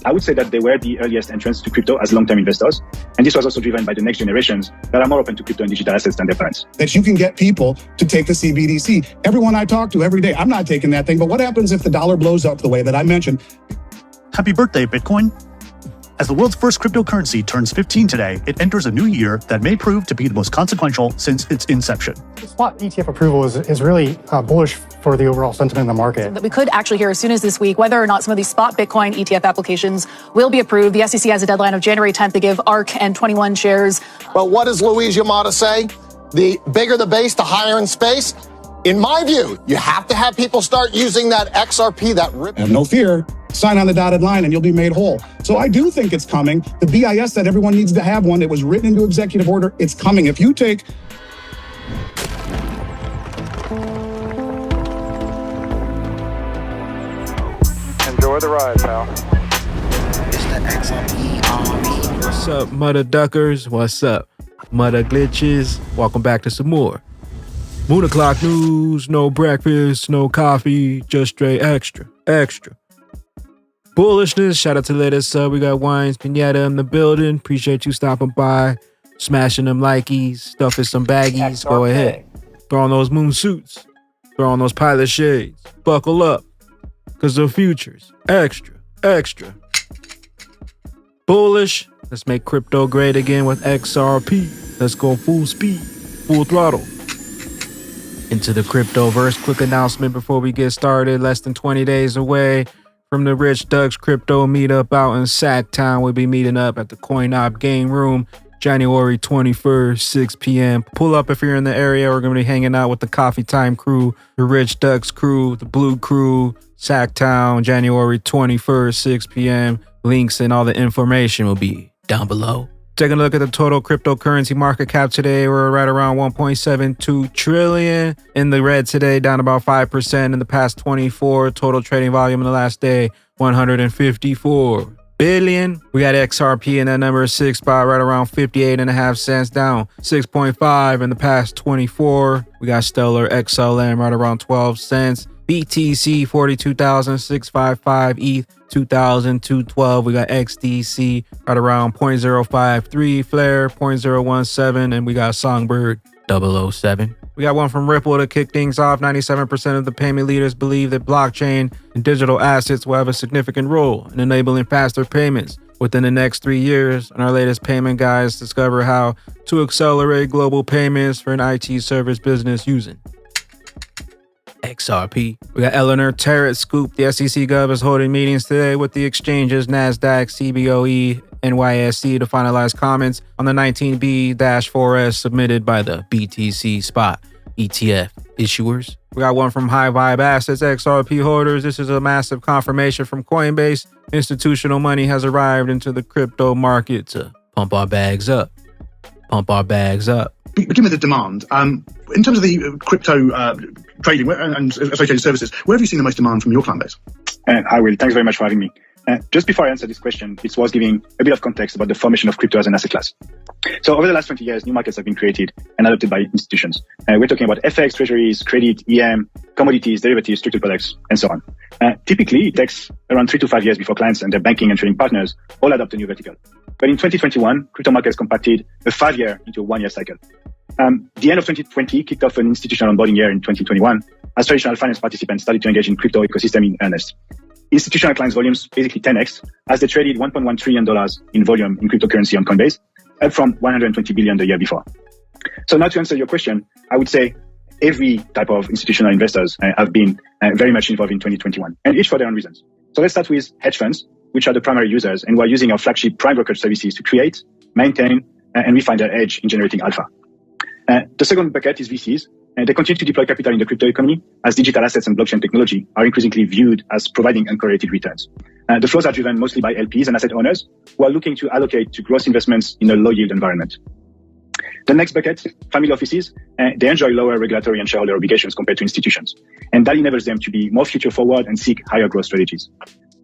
I would say that they were the earliest entrants to crypto as long-term investors. And this was also driven by the next generations that are more open to crypto and digital assets than their parents. That you can get people to take the CBDC. Everyone I talk to every day, I'm not taking that thing, but what happens if the dollar blows up the way that I mentioned? Happy birthday, Bitcoin. As the world's first cryptocurrency turns 15 today, it enters a new year that may prove to be the most consequential since its inception. The spot ETF approval is really bullish for the overall sentiment in the market. That we could actually hear as soon as this week whether or not some of these spot Bitcoin ETF applications will be approved. The SEC has a deadline of January 10th to give ARK and 21 shares. Well, what does Louise Yamada say? The bigger the base, the higher in space. In my view, you have to have people start using that XRP, that rip. Have no fear. Sign on the dotted line and you'll be made whole. So I do think it's coming. The BIS said everyone needs to have one. It was written into executive order. It's coming. If you take... Enjoy the ride, pal. It's the XRP Army. What's up, mother duckers? What's up, mother glitches? Welcome back to some more Moon o'clock news. No breakfast, no coffee, just straight extra. Bullishness. Shout out to the latest sub. We got Wines Pinata in the building. Appreciate you stopping by, smashing them likeys, stuffing some baggies. XRP. Go ahead. Throw on those moon suits. Throw on those pilot shades. Buckle up, because the future's extra. Bullish. Let's make crypto great again with XRP. Let's go full speed, full throttle. Into the cryptoverse. Quick announcement before we get started. Less than 20 days away from the Rich Ducks Crypto Meetup out in Sacktown. We'll be meeting up at the CoinOp Game Room, January 21st, 6 p.m. Pull up if you're in the area. We're going to be hanging out with the Coffee Time crew, the Rich Ducks crew, the Blue crew, Sacktown, January 21st, 6 p.m. Links and all the information will be down below. Taking a look at the total cryptocurrency market cap today, we're right around 1.72 trillion. In the red today, down about 5% in the past 24. Total trading volume in the last day, 154 billion. We got XRP in that number 6 spot, right around 58.5 cents, down 6.5 in the past 24. We got Stellar XLM right around 12 cents. BTC 42,655, ETH 2,212. We got XDC right around 0.053, Flare 0.017, and we got Songbird 007. We got one from Ripple to kick things off. 97% of the payment leaders believe that blockchain and digital assets will have a significant role in enabling faster payments within the next 3 years. And our latest payment guides discover how to accelerate global payments for an IT service business using XRP. We got Eleanor Tarrant scoop. The SEC Gov is holding meetings today with the exchanges NASDAQ, CBOE, NYSE to finalize comments on the 19B-4S submitted by the BTC spot ETF issuers. We got one from High Vibe Assets XRP holders. This is a massive confirmation from Coinbase. Institutional money has arrived into the crypto market to pump our bags up. Given the demand, in terms of the crypto trading and associated services, where have you seen the most demand from your client base? Hi, Will. Thanks very much for having me. Just before I answer this question, it's worth giving a bit of context about the formation of crypto as an asset class. So over the last 20 years, new markets have been created and adopted by institutions. We're talking about FX, treasuries, credit, EM, commodities, derivatives, structured products, and so on. Typically, it takes around 3 to 5 years before clients and their banking and trading partners all adopt a new vertical. But in 2021, crypto markets compacted a 5-year into a 1-year cycle. The end of 2020 kicked off an institutional onboarding year in 2021 as traditional finance participants started to engage in crypto ecosystem in earnest. Institutional clients' volumes basically 10x as they traded $1.1 trillion in volume in cryptocurrency on Coinbase, up from $120 billion the year before. So now to answer your question, I would say every type of institutional investors have been very much involved in 2021, and each for their own reasons. So let's start with hedge funds, which are the primary users and who are using our flagship prime brokerage services to create, maintain, and refine their edge in generating alpha. The second bucket is VCs. They continue to deploy capital in the crypto economy as digital assets and blockchain technology are increasingly viewed as providing uncorrelated returns. The flows are driven mostly by LPs and asset owners who are looking to allocate to growth investments in a low yield environment. The next bucket, family offices, they enjoy lower regulatory and shareholder obligations compared to institutions. And that enables them to be more future forward and seek higher growth strategies.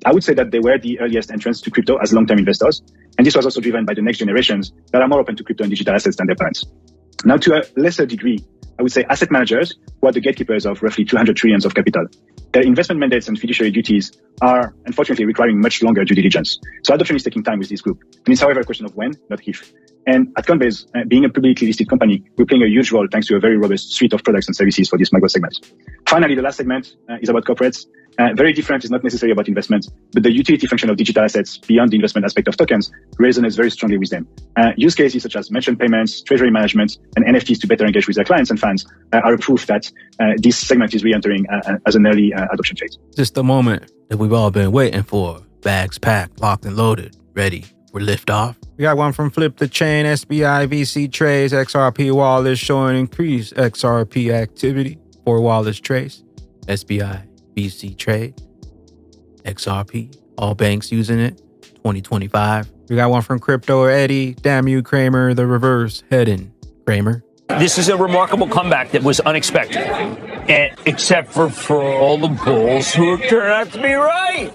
I would say that they were the earliest entrants to crypto as long-term investors. And this was also driven by the next generations that are more open to crypto and digital assets than their parents. Now, to a lesser degree, I would say asset managers, who are the gatekeepers of roughly 200 trillions of capital. their investment mandates and fiduciary duties are unfortunately requiring much longer due diligence. So adoption is taking time with this group. And it's, however, a question of when, not if. And at Coinbase, being a publicly listed company, we're playing a huge role thanks to a very robust suite of products and services for this micro segment. Finally, the last segment is about corporates. Very different is not necessarily about investment, but the utility function of digital assets beyond the investment aspect of tokens resonates very strongly with them. Use cases such as merchant payments, treasury management, and NFTs to better engage with their clients and fans are proof that this segment is re-entering as an early adoption phase. Just the moment that we've all been waiting for. Bags packed, locked and loaded, ready for liftoff. We got one from Flip the Chain, SBI VC Trades, XRP Wallet showing increased XRP activity for Wallet Trace, SBI VC Trade, XRP, all banks using it, 2025. We got one from Crypto Eddie, damn you Kramer, the reverse heading Kramer. This is a remarkable comeback that was unexpected, and except for all the bulls who turned out to be right.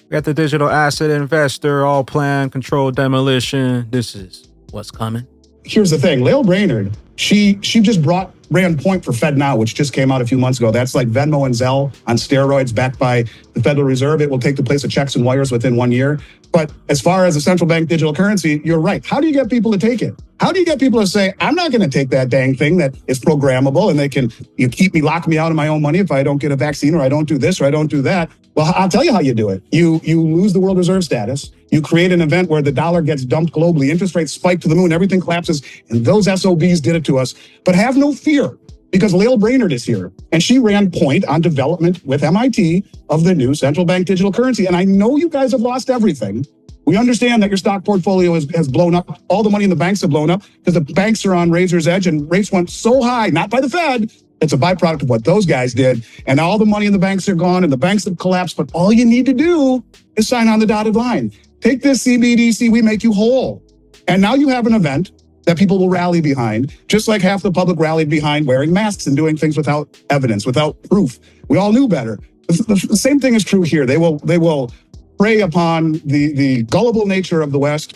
We got the digital asset investor, all plan, controlled demolition. This is what's coming. Here's the thing, Lael Brainerd, she just ran point for FedNow, which just came out a few months ago. That's like Venmo and Zelle on steroids, backed by the Federal Reserve. It will take the place of checks and wires within 1 year. But as far as a central bank digital currency, you're right. How do you get people to take it? How do you get people to say, I'm not going to take that dang thing that is programmable and you lock me out of my own money if I don't get a vaccine or I don't do this or I don't do that? Well, I'll tell you how you do it. You lose the world reserve status. You create an event where the dollar gets dumped globally. Interest rates spike to the moon. Everything collapses. And those SOBs did it to us. But have no fear, because Lael Brainerd is here. And she ran point on development with MIT of the new central bank digital currency. And I know you guys have lost everything. We understand that your stock portfolio has blown up. All the money in the banks have blown up because the banks are on razor's edge and rates went so high, not by the Fed. It's a byproduct of what those guys did. And all the money in the banks are gone and the banks have collapsed. But all you need to do is sign on the dotted line. Take this CBDC, we make you whole. And now you have an event that people will rally behind, just like half the public rallied behind wearing masks and doing things without evidence, without proof. We all knew better. The same thing is true here. They will prey upon the gullible nature of the West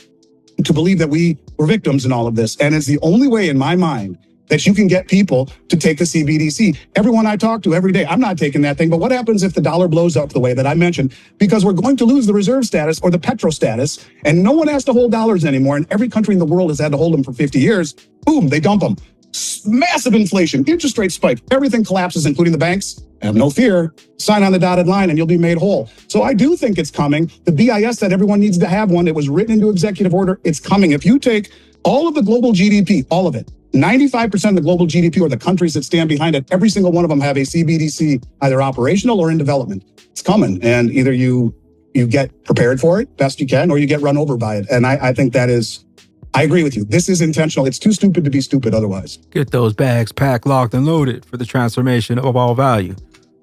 to believe that we were victims in all of this. And it's the only way, in my mind, that you can get people to take the CBDC. Everyone I talk to every day, I'm not taking that thing, but what happens if the dollar blows up the way that I mentioned? Because we're going to lose the reserve status or the petro status, and no one has to hold dollars anymore, and every country in the world has had to hold them for 50 years. Boom, they dump them. Massive inflation, interest rates spike, everything collapses, including the banks. Have no fear, sign on the dotted line and you'll be made whole. So I do think it's coming. The BIS said everyone needs to have one. It was written into executive order. It's coming. If you take all of the global GDP, all of it, 95% of the global GDP or the countries that stand behind it, every single one of them have a CBDC either operational or in development. It's coming. And either you get prepared for it best you can, or you get run over by it. And I think that is, I agree with you. This is intentional. It's too stupid to be stupid otherwise. Get those bags packed, locked, and loaded for the transformation of all value.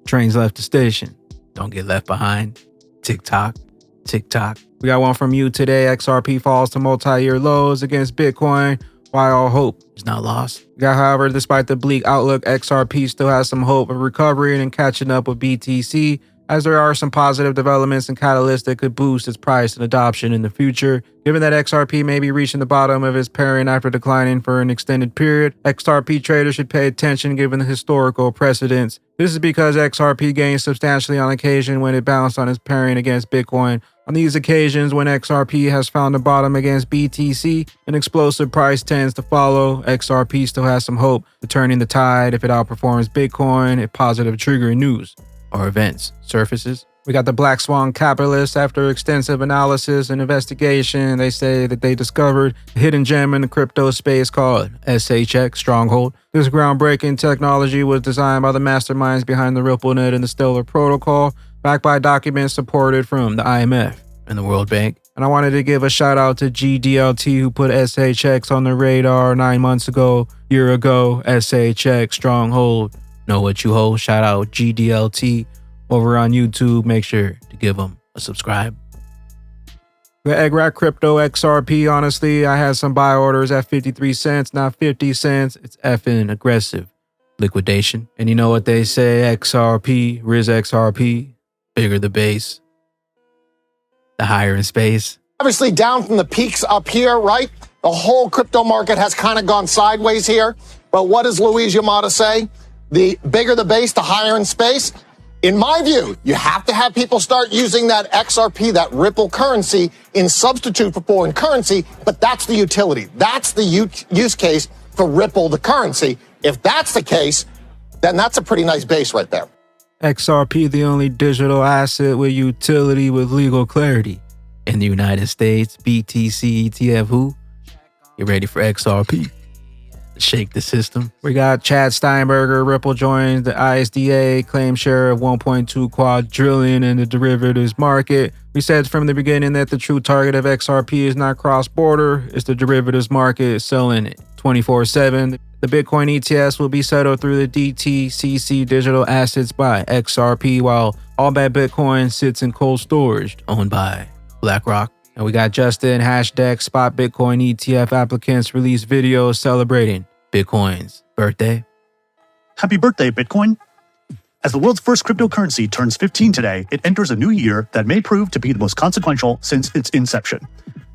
Trains left the station. Don't get left behind. Tick-tock, tick-tock. We got one from you today. XRP falls to multi-year lows against Bitcoin. Why all hope is not lost. However, despite the bleak outlook, XRP still has some hope of recovery and catching up with BTC, as there are some positive developments and catalysts that could boost its price and adoption in the future. Given that XRP may be reaching the bottom of its pairing after declining for an extended period, XRP traders should pay attention given the historical precedents. This is because XRP gained substantially on occasion when it bounced on its pairing against Bitcoin. On these occasions, when XRP has found a bottom against BTC, an explosive price tends to follow. XRP still has some hope of turning the tide if it outperforms Bitcoin if positive triggering news or events surfaces. We got the Black Swan capitalists. After extensive analysis and investigation, they say that they discovered a hidden gem in the crypto space called SHX Stronghold. This groundbreaking technology was designed by the masterminds behind the RippleNet and the Stellar Protocol, backed by documents supported from the IMF and the World Bank. And I wanted to give a shout out to GDLT, who put SHX on the radar 9 months ago, year ago. SHX Stronghold. Know what you hold. Shout out GDLT over on YouTube. Make sure to give them a subscribe. The Egg Rack Crypto XRP, honestly, I had some buy orders at 53 cents, not 50 cents. It's effing aggressive liquidation. And you know what they say, XRP, Riz XRP, bigger the base, the higher in space. Obviously down from the peaks up here, right? The whole crypto market has kind of gone sideways here. But what does Luis Yamada say? the bigger the base, the higher in space. In my view, you have to have people start using that XRP, that Ripple currency, in substitute for foreign currency, but that's the utility. That's the use case for Ripple, the currency. If that's the case, then that's a pretty nice base right there. XRP, the only digital asset with utility with legal clarity. In the United States, BTC ETF who? You ready for XRP? Shake the system. We got Chad Steinberger. Ripple joins the ISDA, claim share of 1.2 quadrillion in the derivatives market. We said from the beginning that the true target of XRP is not cross-border, it's the derivatives market selling it 24/7. The Bitcoin ETFs will be settled through the DTCC digital assets by XRP, while all that Bitcoin sits in cold storage owned by BlackRock. And we got Justin, Hashdex, Spot Bitcoin ETF applicants release videos celebrating Bitcoin's birthday. Happy birthday, Bitcoin. As the world's first cryptocurrency turns 15 today, it enters a new year that may prove to be the most consequential since its inception.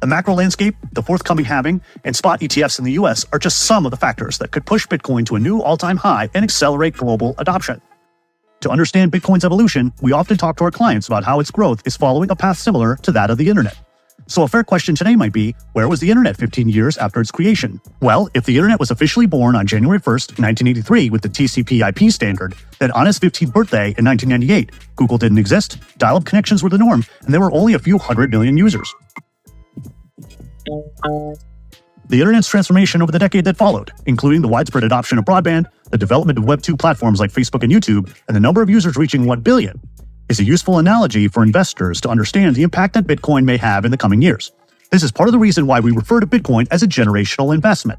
The macro landscape, the forthcoming halving, and spot ETFs in the US are just some of the factors that could push Bitcoin to a new all-time high and accelerate global adoption. To understand Bitcoin's evolution, we often talk to our clients about how its growth is following a path similar to that of the internet. So a fair question today might be, where was the internet 15 years after its creation? Well, if the internet was officially born on January 1st, 1983 with the TCP/IP standard, then on its 15th birthday in 1998, Google didn't exist, dial-up connections were the norm, and there were only a few 100 million users. The internet's transformation over the decade that followed, including the widespread adoption of broadband, the development of Web 2 platforms like Facebook and YouTube, and the number of users reaching 1 billion, is a useful analogy for investors to understand the impact that Bitcoin may have in the coming years. This is part of the reason why we refer to Bitcoin as a generational investment.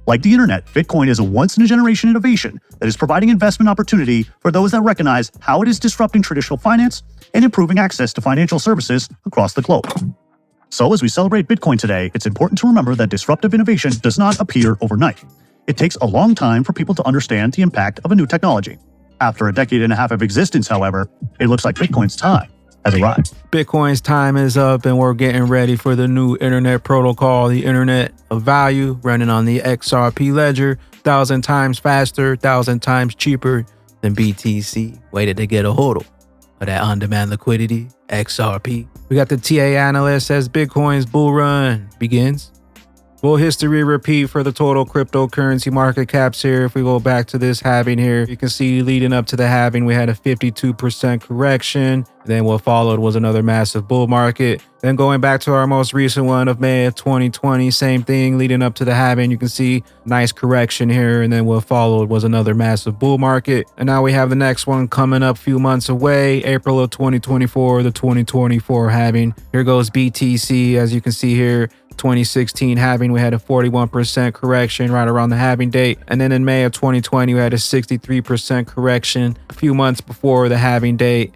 Like the internet, Bitcoin is a once-in-a-generation innovation that is providing investment opportunity for those that recognize how it is disrupting traditional finance and improving access to financial services across the globe. So as we celebrate Bitcoin today, it's important to remember that disruptive innovation does not appear overnight. It takes a long time for people to understand the impact of a new technology. After a decade and a half of existence, however, it looks like Bitcoin's time has arrived. Bitcoin's time is up and we're getting ready for the new internet protocol, the internet of value, running on the XRP ledger, 1,000 times faster, 1,000 times cheaper than BTC. Waited to get a HODL of that on-demand liquidity, XRP. We got the TA analyst as Bitcoin's bull run begins. Will history repeat for the total cryptocurrency market caps here? If we go back to this halving here, you can see leading up to the halving, we had a 52% correction. Then what followed was another massive bull market. Then going back to our most recent one of May of 2020, same thing leading up to the halving. You can see nice correction here. And then what followed was another massive bull market. And now we have the next one coming up a few months away, April of 2024, the 2024 halving. Here goes BTC. As you can see here, 2016 halving, we had a 41% correction right around the halving date. And then in May of 2020, we had a 63% correction a few months before the halving date.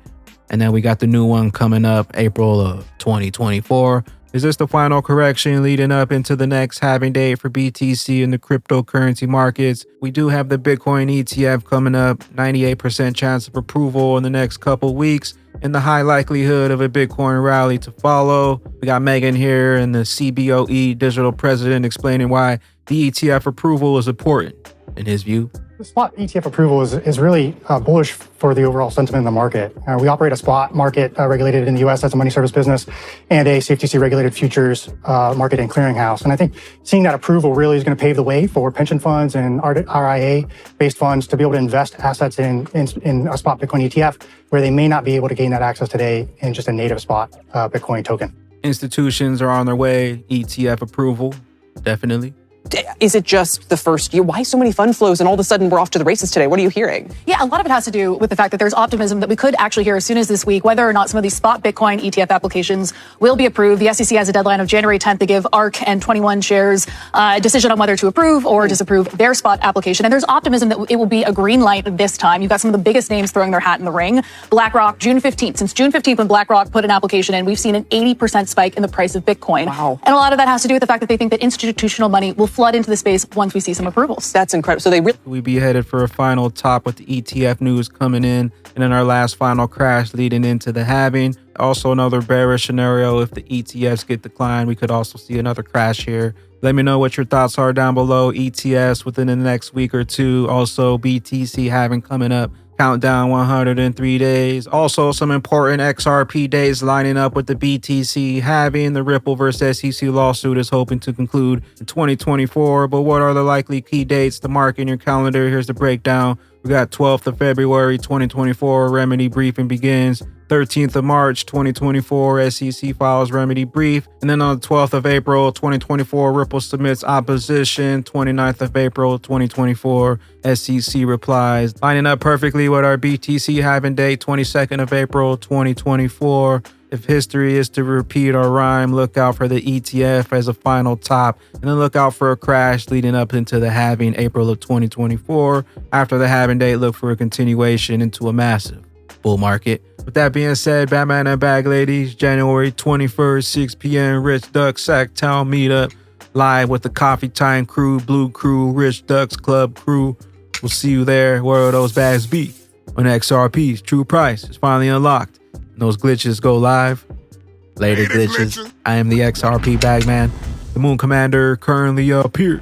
And then we got the new one coming up April of 2024. Is this the final correction leading up into the next halving date for BTC in the cryptocurrency markets? We do have the Bitcoin ETF coming up, 98% chance of approval in the next couple weeks, and the high likelihood of a Bitcoin rally to follow. We got Megan here and the CBOE digital president explaining why the ETF approval is important in his view. The spot ETF approval is really bullish for the overall sentiment in the market. We operate a spot market regulated in the U.S. as a money service business and a CFTC regulated futures market and clearinghouse. And I think seeing that approval really is going to pave the way for pension funds and RIA-based funds to be able to invest assets in a spot Bitcoin ETF where they may not be able to gain that access today in just a native spot Bitcoin token. Institutions are on their way, ETF approval, definitely. Is it just the first year? Why so many fund flows and all of a sudden we're off to the races today? What are you hearing? Yeah, a lot of it has to do with the fact that there's optimism that we could actually hear as soon as this week whether or not some of these spot Bitcoin ETF applications will be approved. The SEC has a deadline of January 10th to give ARK and 21 shares a decision on whether to approve or disapprove their spot application. And there's optimism that it will be a green light this time. You've got some of the biggest names throwing their hat in the ring. BlackRock, June 15th. Since June 15th when BlackRock put an application in, we've seen an 80% spike in the price of Bitcoin. Wow. And a lot of that has to do with the fact that they think that institutional money will flood into the space once we see some approvals. That's incredible. So they really... We be headed for a final top with the ETF news coming in, and then our last final crash leading into the halving. Also another bearish scenario, if the ETFs get declined, we could also see another crash here Let me know what your thoughts are down below. ETFs within the next week or two. Also, BTC halving coming up. Countdown 103 days. Also, some important XRP days lining up with the BTC halving. The Ripple versus SEC lawsuit is hoping to conclude in 2024. But what are the likely key dates to mark in your calendar? Here's the breakdown. We got 12th of February 2024, remedy briefing begins. 13th of March 2024, SEC files remedy brief. And then on the 12th of April 2024, Ripple submits opposition. 29th of April 2024, SEC replies. Lining up perfectly with our BTC halving date, 22nd of April 2024. If history is to repeat or rhyme, look out for the ETF as a final top, and then look out for a crash leading up into the halving April of 2024. After the halving date, look for a continuation into a massive bull market. With that being said, Batman and Bag Ladies, January 21st, 6 p.m., Rich Duck Sacktown meetup, live with the Coffee Time crew, Blue Crew, Rich Ducks Club crew. We'll see you there. Where will those bags be? When XRP's true price is finally unlocked and those glitches go live. Later glitches. I am the XRP Bagman, the Moon Commander, currently up here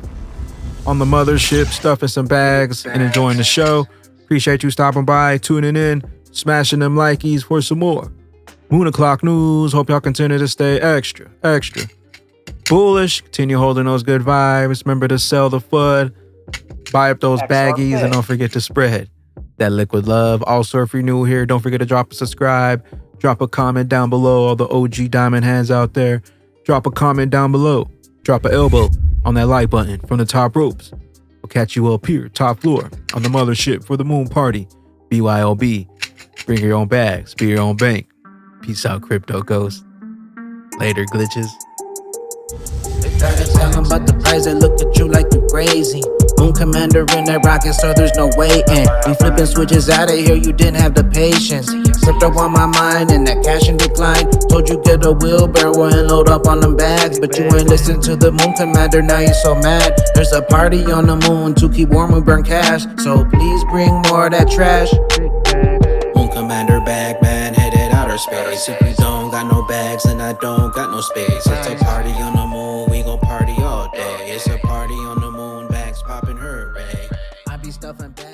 on the mothership, stuffing some bags and enjoying the show. Appreciate you stopping by, tuning in, smashing them likeys for some more Moon O'Clock news. Hope y'all continue to stay extra bullish. Continue holding those good vibes. Remember to sell the FUD, buy up those baggies, and don't forget to spread that liquid love. Also, if you're new here, don't forget to drop a subscribe, drop a comment down below. All the OG diamond hands out there, drop a comment down below, drop an elbow on that like button from the top ropes. We'll catch you up here, top floor, on the mothership for the moon party. BYOB. Bring your own bags, be your own bank. Peace out, crypto ghost. Later, glitches. Talking about the price, I look at you like you're crazy. Moon Commander in that rocket, so there's no way in. We flipping switches out of here, you didn't have the patience. Slipped up on my mind and that cash in decline. Told you get a wheelbarrow and load up on them bags, but you ain't listen to the Moon Commander, now you so mad. There's a party on the moon to keep warm, we burn cash, so please bring more of that trash. Moon Commander Bagman headed outer space. If you don't got no bags, then I don't got no space. It's a party on the moon, we gon' party all day. It's a party on the moon, bags popping hooray. I be stuffing bags.